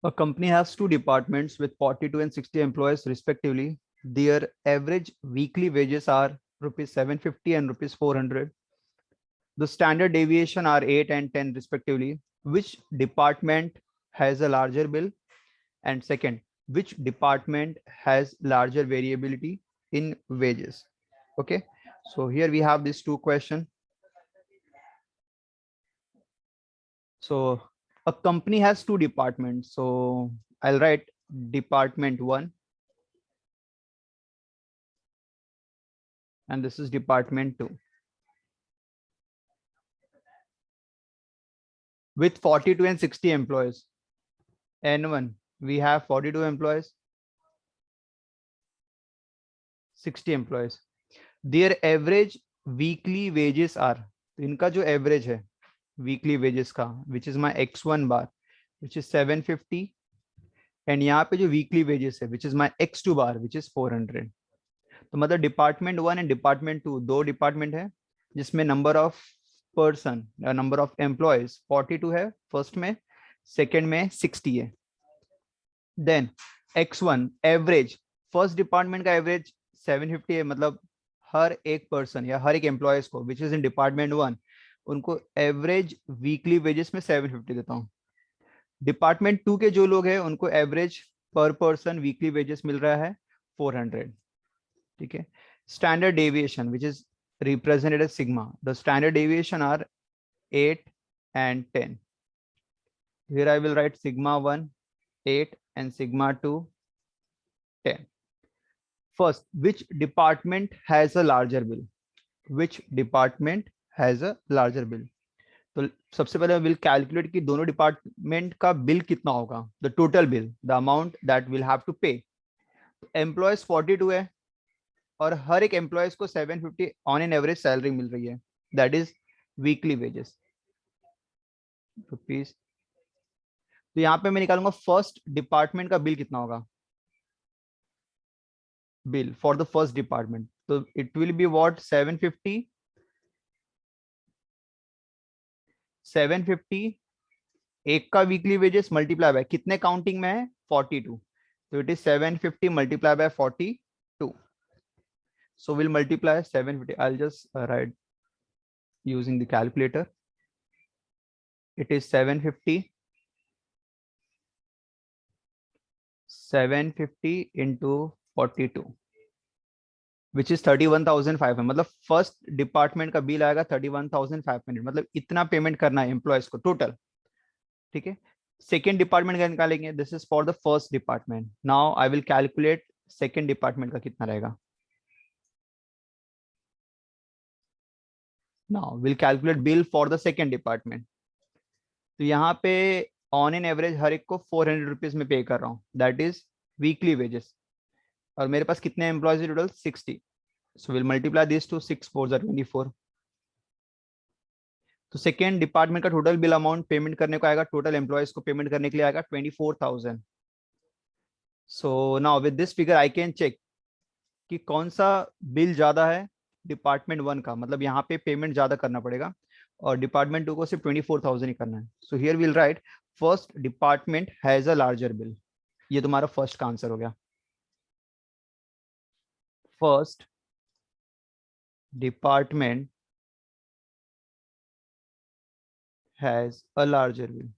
A company has two departments with 42 and 60 employees respectively. Their average weekly wages are rupees 750 and rupees 400. The standard deviation are 8 and 10 respectively. Which department has a larger bill? And second, which department has larger variability in wages? Okay, so here we have these two questions. So a company has two departments. So I'll write department one, and this is department two. With 42 and 60 employees. N1, we have 42 employees, 60 employees. Their average weekly wages are, तो इनका जो average है weekly wages का, which is my x1 bar, which is 750, and यहाँ पे जो weekly wages है, which is my x2 bar, which is 400. तो मतलब department one and department two दो डिपार्टमेंट है जिसमें नंबर ऑफ पर्सन या नंबर ऑफ एम्प्लॉयज 42 है फर्स्ट में, सेकंड में 60 है. Then x1 average, first department का एवरेज 750 है, मतलब हर एक पर्सन या हर एक एम्प्लॉयज को which is in department one उनको एवरेज वीकली वेजेस में 750 देता हूँ. डिपार्टमेंट टू के जो लोग हैं उनको एवरेज पर पर्सन वीकली वेजेस मिल रहा है 400. ठीक है. Standard deviation which is represented as sigma. The standard deviation are 8 and 10. Here I will write sigma 1 8 and sigma 2 10. First, which department has a larger bill? Which department has a larger bill? तो सबसे पहले will calculate कि दोनों department का bill कितना होगा, the total bill, the amount that will have to pay. Employees 42 है और हर एक एम्प्लॉयज को 750 ऑन एन एवरेज सैलरी मिल रही है, that is weekly wages rupees. तो यहाँ पे मैं निकालूंगा फर्स्ट डिपार्टमेंट का बिल कितना होगा, bill for the first department. तो इट विल बी व्हाट 750 एक का वीकली वेजेस मल्टीप्लाई बाय कितने काउंटिंग में है 42, तो it is 750 multiply by 42. So we'll multiply 750. I'll just write using the calculator. It is 750 into 42, which is 31,500. मतलब first department का bill आएगा 31,500. मतलब इतना पेमेंट करना है एम्प्लॉयज को टोटल. ठीक है. सेकेंड डिपार्टमेंट का निकालेंगे. This is for the first department. Now I will calculate second department का कितना रहेगा. Now will calculate bill for the second department. तो यहाँ पे ऑन एन एवरेज हर एक को 400 रुपीज में पे कर रहा हूँ, दैट इज वीकली वेजेस. और मेरे पास कितने employees total 60. So will multiply this to 6 4 24. तो सेकेंड डिपार्टमेंट का टोटल बिल अमाउंट पेमेंट करने को आएगा, टोटल एम्प्लॉयज को पेमेंट करने के लिए आएगा 24,000. So now with this figure I can check कि कौन सा बिल ज्यादा है डिपार्टमेंट वन का, मतलब यहाँ पे पेमेंट ज्यादा करना पड़ेगा और डिपार्टमेंट टू को सिर्फ 24,000 ही करना है. So here will write first department has a larger bill. ये तुम्हारा फर्स्ट का आंसर हो गया. First department has a larger bill.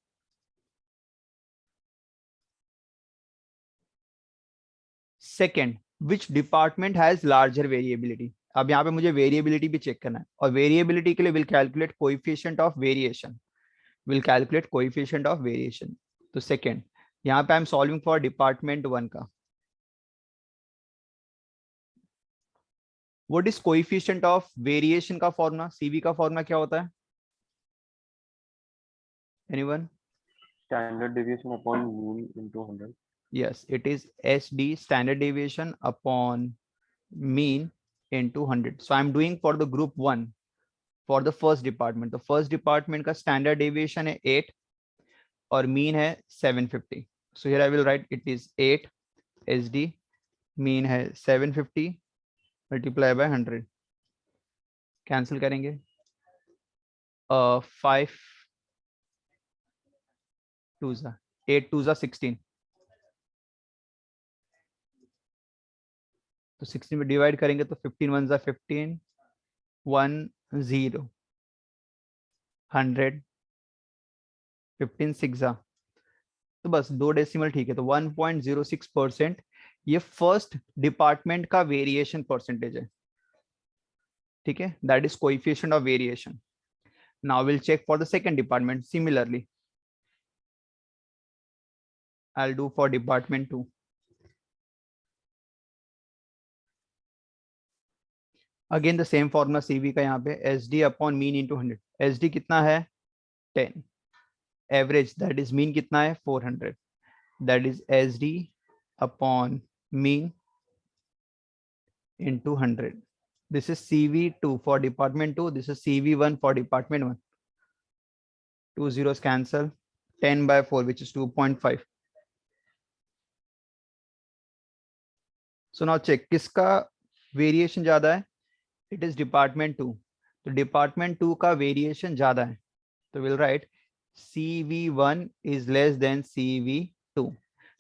Second, which department has larger variability. अब यहाँ पे मुझे वेरिएबिलिटी भी चेक करना है और वेरिएबिलिटी के लिए will calculate coefficient of variation. Will calculate coefficient of variation. तो सेकेंड, यहाँ पे I am solving for department one का. What is coefficient of variation का फॉर्मूला, सीवी का फॉर्मूला क्या होता है, anyone? Standard deviation upon mean into 100. Yes, it is SD, standard deviation upon mean into 100. So I'm doing for the group 1 for the first department. The first department का standard deviation है 8 और mean है 750. So here I will write it is 8 SD, mean है 750 multiply by 100. Cancel करेंगे 5 2 8. 8 2 जा 16, तो 16 में divide करेंगे तो 15 1 जा 15, 1 0 100, 15 6 जा, तो बस 2 डेसिमल ठीक है, तो 1.06% ये फर्स्ट डिपार्टमेंट का वेरिएशन परसेंटेज है, ठीक है, that is coefficient of variation. Now will check for the second department. Similarly I'll do for department 2. Again the same formula CV का, यहाँ पे SD upon mean into 100. SD कितना है 10, average that is mean कितना है 400, that is SD upon mean into 100. This is CV2 for department 2. This is CV1 for department 1. 2 zeros cancel. 10 by 4, which is 2.5. So now check किसका variation ज्यादा है. It is department 2. तो department 2 का variation ज्यादा है, तो we'll write CV1 is less than CV2.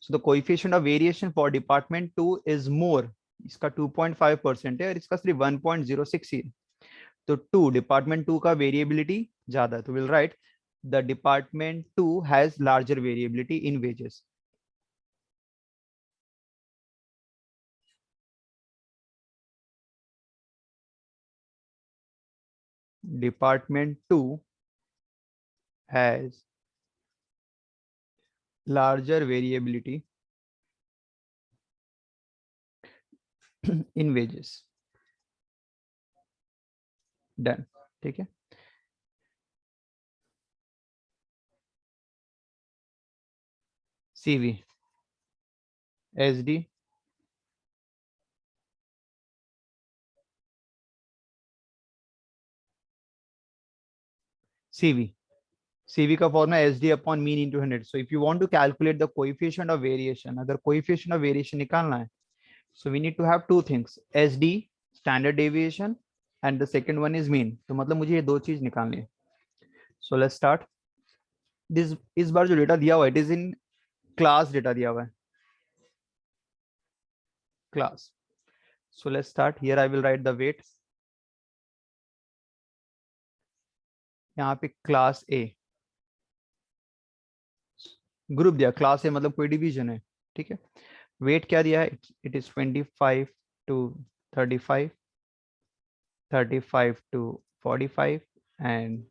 So the coefficient of variation for department 2 is more. इसका 2.5% है और इसका सिर्फ 1.06 ही. तो 2 डिपार्टमेंट 2 का वेरिएबिलिटी ज्यादा है, तो will write the department 2 has larger variability in wages. Department 2 has larger variability in wages. Done, ठीक है. CV SD CV का formula SD upon mean into 100. So if you want to calculate the coefficient of variation, अगर coefficient of variation निकालना है, so we need to have two things, SD standard deviation and the second one is mean. तो मतलब मुझे ये दो चीज निकालनी है. So let's start this. इस बार जो डेटा दिया हुआ है, it is in class data दिया हुआ है, class. So let's start. Here I will write the weight. यहाँ पे क्लास A ग्रुप दिया, क्लास A मतलब कोई डिवीजन है, ठीक है. वेट क्या दिया है, it is 25 to 35, 35 to 45 and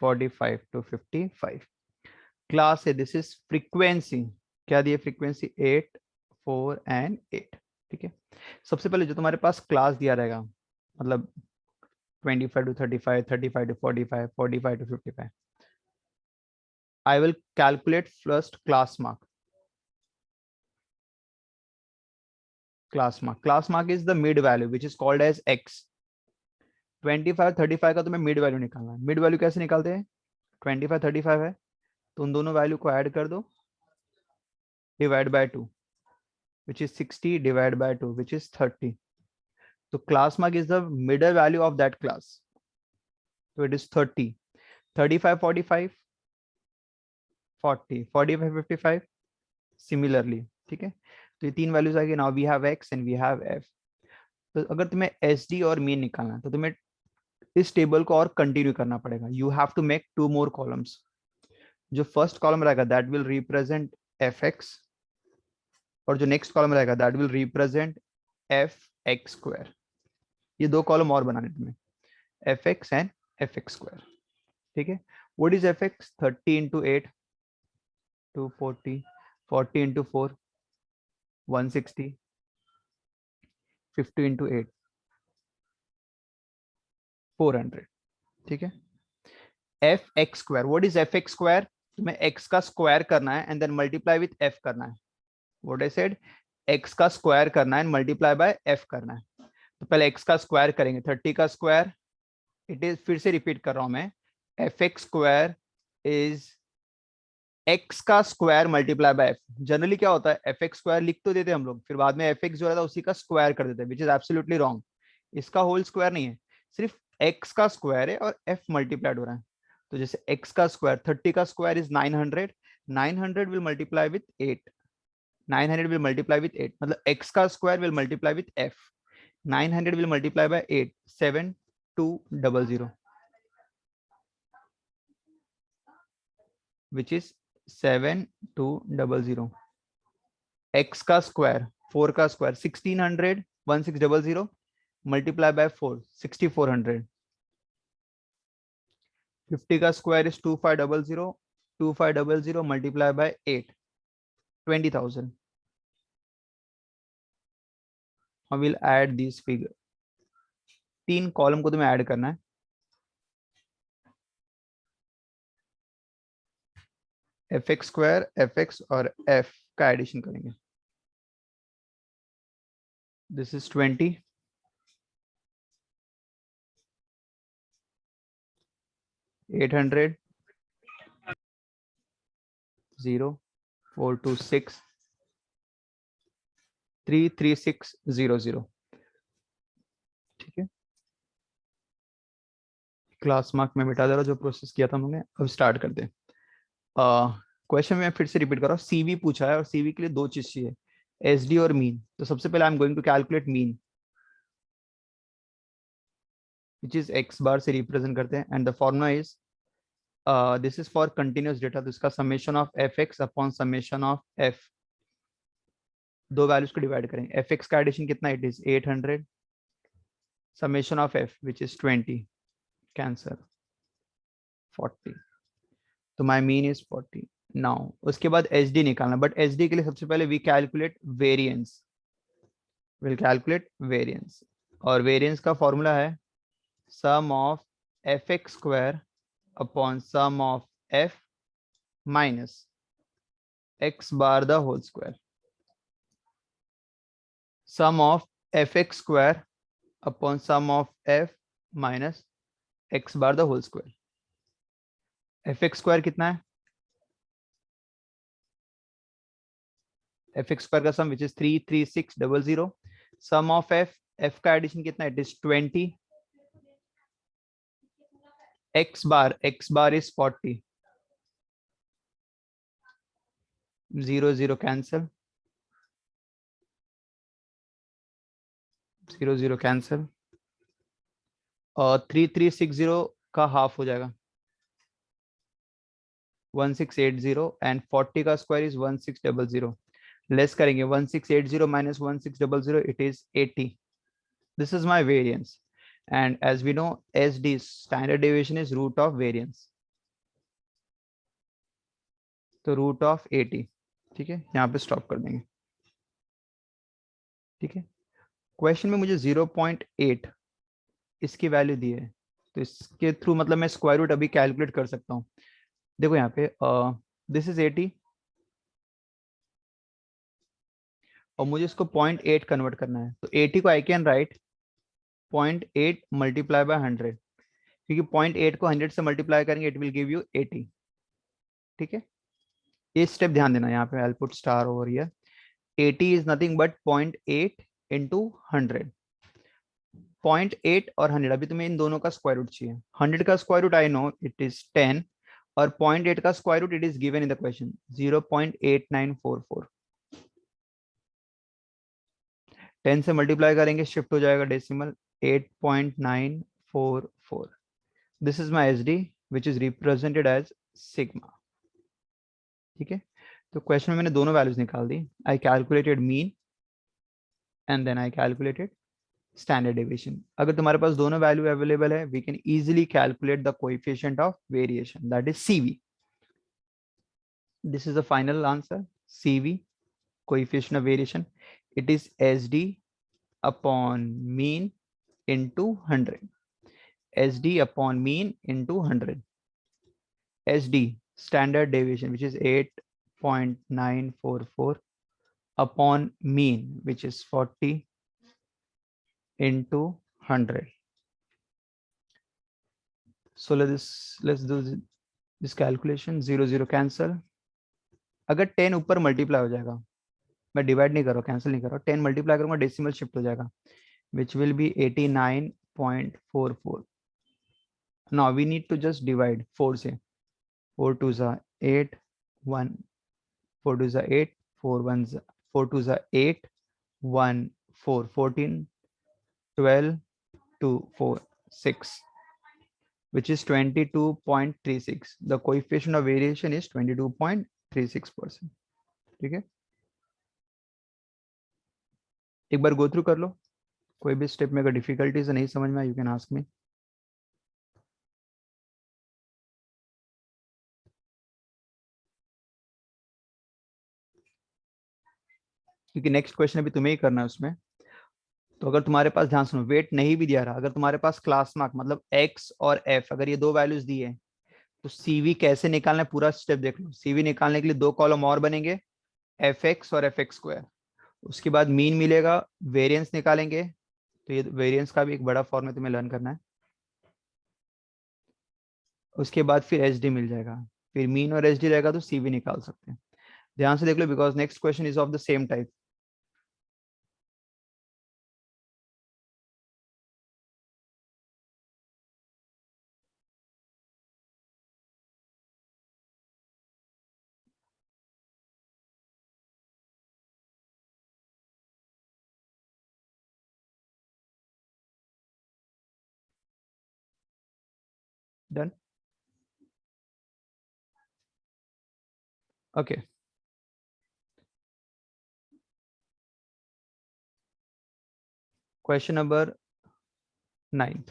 45 to 55. Class है, दिस इज फ्रीक्वेंसी, क्या दिया फ्रीक्वेंसी 8 4 and 8, ठीक है. सबसे पहले जो तुम्हारे पास क्लास दिया रहेगा, मतलब 25 to 35, 35 to 45, 45 to 55, I will calculate first class mark. Class mark is the mid value which is called as x. 25 35 का तुम्हें मिड वैल्यू निकालना है. मिड वैल्यू कैसे निकालते हैं, 25 35 है तो उन दोनों वैल्यू को ऐड कर दो, divide by 2 which is 60 divided by 2 which is 30. So class mark is the middle value of that class, so it is 30. 35 45 40 45 55 similarly, ठीक है. तो ये तीन वैल्यूज आ गई. Now we have x and we have f. तो अगर तुम्हें SD और मीन निकालना है तो तुम्हें इस टेबल को और कंटिन्यू करना पड़ेगा. You have to make 2 more columns. जो फर्स्ट कॉलम रहेगा दैट विल रिप्रेजेंट fx और जो नेक्स्ट कॉलम रहेगा that will represent fx square. ये दो कॉलम और बनाने तुम्हें, fx एंड fx स्क्वायर, ठीक है. What is fx, 30 into 8 240, 40 into 4 160, 50 into 8 400, ठीक है. fx square, what is fx square, तुम्हें x का स्क्वायर करना है and then multiply with f करना है. व्हाट आई सेड, x का स्क्वायर करना है एंड मल्टीप्लाई बाय f करना है. तो पहले x का स्क्वायर करेंगे, 30 का स्क्वायर, इट इज, फिर से रिपीट कर रहा हूं मैं, fx स्क्वायर इज x का square multiply by f. Generally क्या होता है, fx स्क्वायर लिख तो देते हम लोग, फिर बाद में fx जो रहता है उसी का स्क्वायर कर देते हैं, विच इज एब्सोल्युटली रॉन्ग. इसका होल स्क्वायर नहीं है, सिर्फ x का स्क्वायर है और f मल्टीप्लाइड हो रहा है. तो जैसे x का स्क्वायर, 30 का square is 900, 900 will multiply with 8. 900 will multiply with 8. मतलब x का square will multiply with f. 900 will multiply by 8. 7200, which is 7200. x का square, 4 का square, 1600, 1600 multiply by 4, 6400. 50 का square is 2500, 2500 multiply by 8, 20,000. I will add this figure. 3 column को तुम्हें add करना है. fx square, fx और f का एडिशन करेंगे. This is 20. 800, 0, 426, 33600. ठीक है, क्लास मार्क में मिटा दे रहा जो प्रोसेस किया था हमने. अब स्टार्ट करते हैं. क्वेश्चन में फिर से रिपीट कर रहा हूँ. सीवी पूछा है और सीवी के लिए दो चीज चाहिए, एसडी और मीन. तो सबसे पहले I am going to calculate mean, which is x bar से रिप्रेजेंट करते हैं. And the formula is this is for continuous data. तो इसका summation of f x upon summation of f, दो वैल्यूज को डिवाइड करेंगे. एफ एक्स का addition कितना, it is 800, summation of f which is 20, cancel 40. तो माई मीन इज 40. नाउ उसके बाद एच डी निकालना, बट एच डी के लिए सबसे पहले we calculate variance. Will calculate variance, और वेरिएंस का फॉर्मूला है sum of f x square upon sum of f minus x bar the whole square. Sum of f x square upon sum of f minus x bar the whole square. F x square कितना है, F x square का sum which is 33600. Sum of f, f का addition कितना है, it is 20, x bar is 40, 0 0 cancel, 0 0 cancel, और 3360 का half हो जाएगा 1680, एंड 40 का स्क्वायर इज 1600. लेस करेंगे 1680 minus 1600, it is 80. This is my variance, and as we know SD standard deviation is root of variance, तो root of 80. ठीक है, यहाँ पे स्टॉप कर देंगे. ठीक है, क्वेश्चन में मुझे 0.8 इसकी वैल्यू दी है, तो इसके थ्रू मतलब मैं स्क्वायर रूट अभी कैलकुलेट कर सकता हूँ. देखो यहाँ पे दिस इज 80 और मुझे इसको 0.8 कन्वर्ट करना है. तो 80 को I can write 0.8 multiply by 100, क्योंकि 0.8 को 100 से मल्टीप्लाई करेंगे इट विल गिव यू 80. ठीक है, ये स्टेप ध्यान देना. यहाँ पे I put star over here. 80 is nothing but 0.8 into 100. 0.8 और 100, अभी तुम्हें इन दोनों का स्क्वायर रूट चाहिए. 100 का square root I know it is 10, और 0.8 का square root it is given in the question 0.8944. 10 से मल्टीप्लाई करेंगे शिफ्ट हो जाएगा decimal 8.944. This is my S D which is represented as sigma. ठीक है, तो क्वेश्चन में मैंने दोनों वैल्यूज निकाल दी. I calculated mean and then I calculated standard deviation. अगर तुम्हारे पास दोनों वैल्यू अवेलेबल है, we can easily calculate the coefficient of variation, that is CV. This is the final answer. CV, coefficient of variation, it is SD upon mean into 100. SD upon mean into 100. SD standard deviation which is 8.944 upon mean which is 40 into 100. So let's do this calculation. 0 0 cancel. अगर 10 ऊपर multiply हो जाएगा, मैं divide नहीं कर रहा हूँ, cancel नहीं कर रहा हूँ, 10 मल्टीप्लाई करूंगा डेसिमल शिफ्ट हो जाएगा which will be 89.44. Now we need to just divide 4 से. 4 2 8, 1 4 2 is 8 4 1 4 2 is 8 1 4 14 12 2 4 6 which is 22.36. The coefficient of variation is 22.36%. ठीक है, एक बार गो थ्रू कर लो, कोई भी स्टेप में अगर डिफिकल्टीज नहीं समझ में, यू कैन आस्क मी. क्योंकि नेक्स्ट क्वेश्चन अभी तुम्हें ही करना है उसमें. तो अगर तुम्हारे पास, ध्यान सुनो, वेट नहीं भी दिया रहा, अगर तुम्हारे पास क्लास मार्क मतलब एक्स और एफ, अगर ये दो वैल्यूज दी है, तो सीवी कैसे निकालना है पूरा स्टेप देख लो. सीवी निकालने के लिए दो कॉलम और बनेंगे, एफ एक्स और एफ एक्स स्क्वायर. उसके बाद मीन मिलेगा, वेरिएंस निकालेंगे. तो ये वेरिएंस का भी एक बड़ा फॉर्मूला तुम्हें लर्न करना है. उसके बाद फिर एच डी मिल जाएगा, फिर मीन और एच डी रहेगा तो सीवी निकाल सकते हैं. ध्यान से देख लो because next question is of the same type. Done. Okay, question number 9.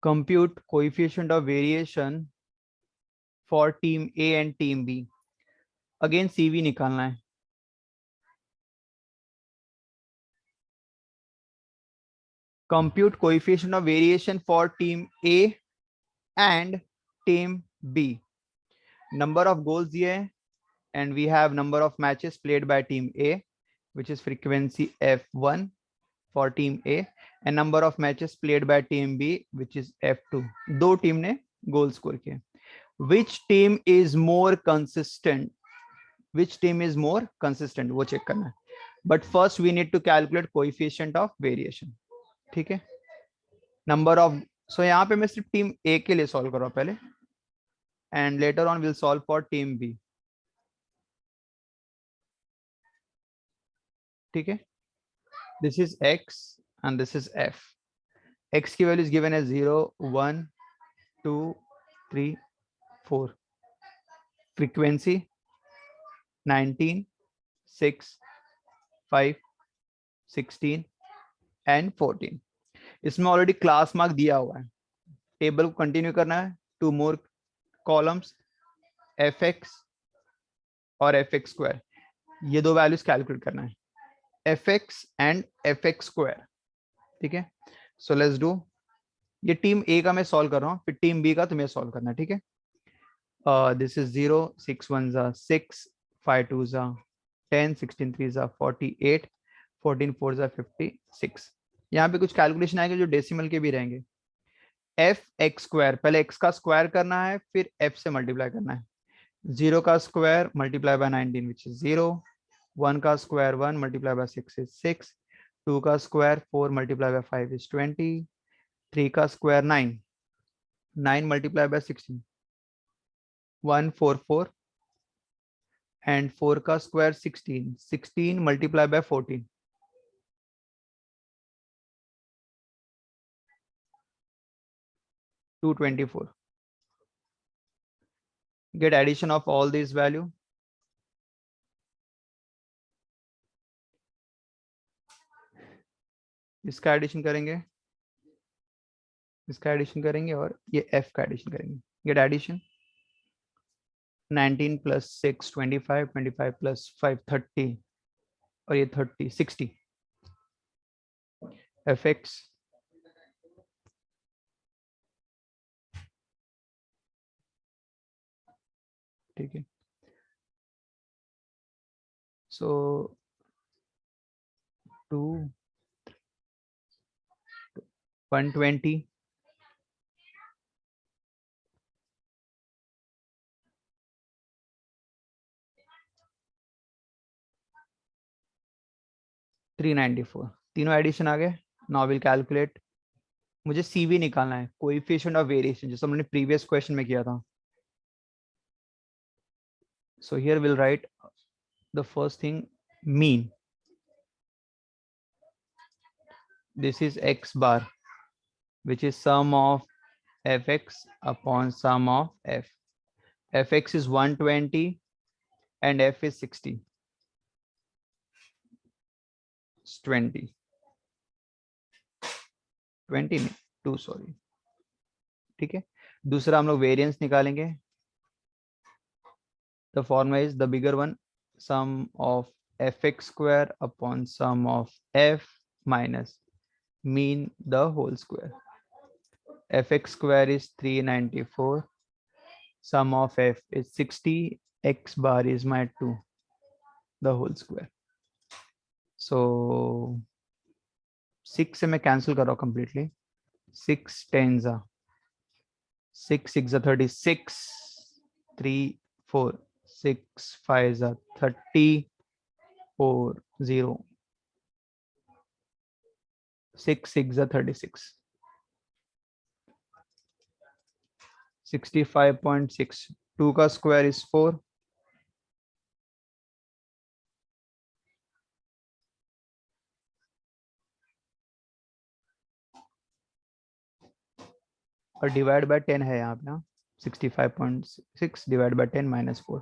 Compute coefficient of variation for team A and team B. Again CV निकालना है. Compute coefficient of variation for team A and team B. Number of goals दिए and we have number of matches played by team A, which is frequency F1 for team A, and number of matches played by team B, which is F2. दो team ने goal score किए. Which team is more consistent? Which team is more consistent? वो check करना है. But first we need to calculate coefficient of variation. ठीक है, number of. सो यहाँ पे मैं सिर्फ टीम ए के लिए सॉल्व कर रहा हूँ पहले, and later on will solve for team B. ठीक है, this is X and this is F. X की वैल्यू इज गिवन है 0 1 2 3 4. Frequency 19 6 5 16 and 14. इसमें ऑलरेडी क्लास मार्क दिया हुआ है. टेबल को कंटिन्यू करना है, two more columns, F X और एफ एक्स स्क्वायर. ये दो वैल्यूज कैलकुलेट करना है, F X and F x square. ठीक है, सो लेट्स डू. ये टीम ए का मैं सॉल्व कर रहा हूँ, फिर टीम बी का तुम्हें सॉल्व करना है. ठीक है, दिस इज 0 6 1 6 5 2 10 16 3 48 14 4 56. यहाँ पे कुछ कैलकुलेशन आएंगे जो डेसिमल के भी रहेंगे. एफ एक्स स्क्वायर, पहले एक्स का स्क्वायर करना है, फिर एफ से मल्टीप्लाई करना है. 0 का square multiply by 19 which is 0. 1 का स्क्वायर 1 मल्टीप्लाई बाय 6 इज 6. 2 का स्क्वायर 4 मल्टीप्लाई बाय 5 इज 20. 3 का स्क्वायर 9. 9 multiply by 16 144. एंड 4 का square 16. 16 multiply by 14 224. Get addition of all these value. इसका एडिशन करेंगे, इसका एडिशन करेंगे और ये f का एडिशन करेंगे. गेट एडिशन 19 प्लस 6 25 25 प्लस 5 30 और ये 30 60. एफ एक्स ठीक है. सो 2 120 394 तीनों एडिशन आ गए. Now will calculate. मुझे CV निकालना है, कोएफिशिएंट ऑफ वेरिएशन, जैसे हमने प्रीवियस क्वेश्चन में किया था. So here we'll write the first thing, mean. This is x bar, which is sum of fx upon sum of f. Fx is 120 and f is 60. It's 20. 20 नहीं, 2 sorry. ठीक है. दूसरा हम लोग वेरिएंस निकालेंगे. The formula is the bigger one, sum of fx square upon sum of f minus mean the whole square. Fx square is 394. Sum of f is 60. X bar is my 2. The whole square. So 6 से मैं cancel कर रहा हूँ completely. 6 10s are 6 6 are 36. 3 4 6 5s are 30. 4 0. 6 6 are 36. 65.6. 2 का square is 4. और divide by 10 है यहाँ पे ना. 65.6 डिवाइड बाय 10 माइनस 4.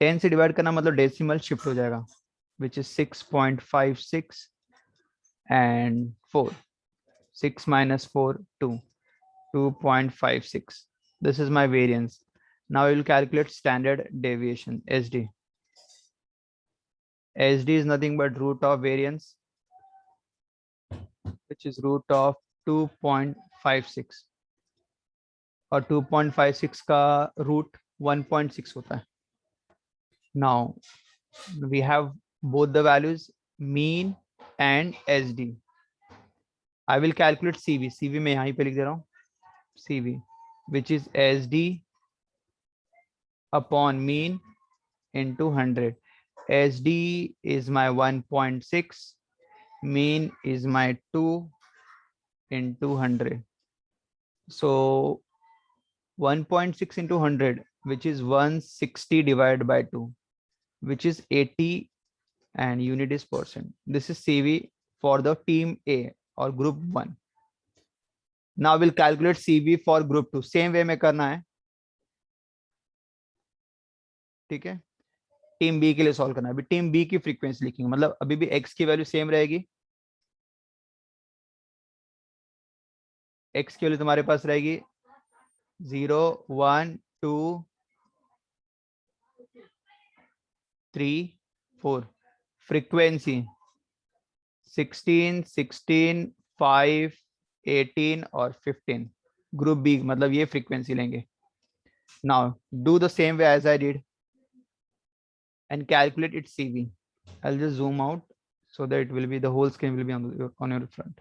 10 से डिवाइड करना मतलब डेसिमल शिफ्ट हो जाएगा, which is 6.56 and 4. 6 minus 4 2. 2.56. This is my variance. Now we will calculate standard deviation, SD. SD is nothing but root of variance, which is root of 2.56. और 2.56 का root 1.6 होता है. Now we have both the values, mean and SD. I will calculate CV. CV मैं यहाँ पे लिख दे रहा हूँ. CV, which is SD upon mean into 100. SD is my 1.6. Mean is my 2 into 100. So 1.6 into 100, which is 160 divided by 2, which is 80, and unit is percent. This is CV for the team A or group 1. Now we'll calculate CV for group 2. Same way में करना है. ठीक है. Team B के लिए solve करना है. अभी टीम बी की फ्रीक्वेंसी लिखेंगे, मतलब अभी भी एक्स की वैल्यू सेम रहेगी. एक्स की वैल्यू तुम्हारे पास रहेगी 0 1 2 3 4. फ्रीक्वेंसी 16 16 5 18 और 15. ग्रुप बी मतलब ये फ्रीक्वेंसी लेंगे. Now do the same way as I did and calculate its CV. I'll just zoom out so that it will be the whole screen will be on your front.